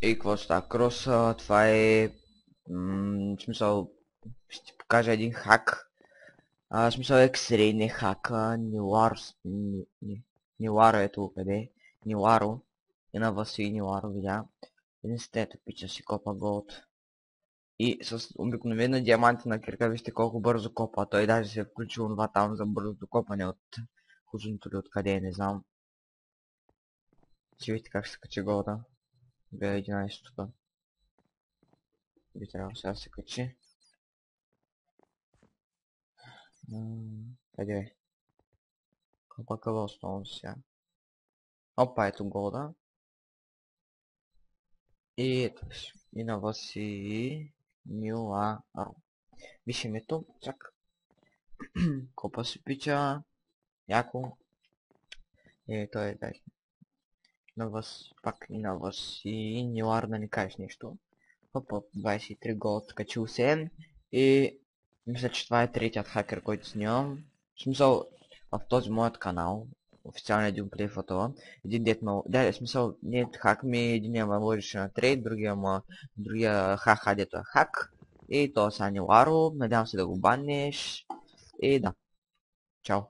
И какво става? Крос, това е... в смисъл, ще ти покажа един хак. В смисъл X-Ray, не хака, Ниларо ето къде. Ниларо. И на Васили Ниларо видя. Един стето пича си копа голд. И с обикновена диамантина кирка, вижте колко бързо копа. Той даже се е включил това там за бързото копане от хужното ли откъде, не знам. Ще видите как се качи голда. Бе 11 тук. Би трябвало сега да се качи. Къде е? Копа къва основно сега. Опа, ето голда. И ето и на Васи Ниларо. Виж името, чак. Копа си пича. Яко. Той е дай. На вас, пак и на вас и Нилар да ни кажеш нещо. Хопа, 23 голд, качил се. И мисля, че това е третият хакер, който снимам. В смисъл, в този моят канал, официалният геймплей фото, един дет ме... Да, в смисъл, не е хак ми, единия ме лъжеше на трейд, другия хаха, дето е хак. И то са Ниларо, надявам се да го баннеш. И да, чао.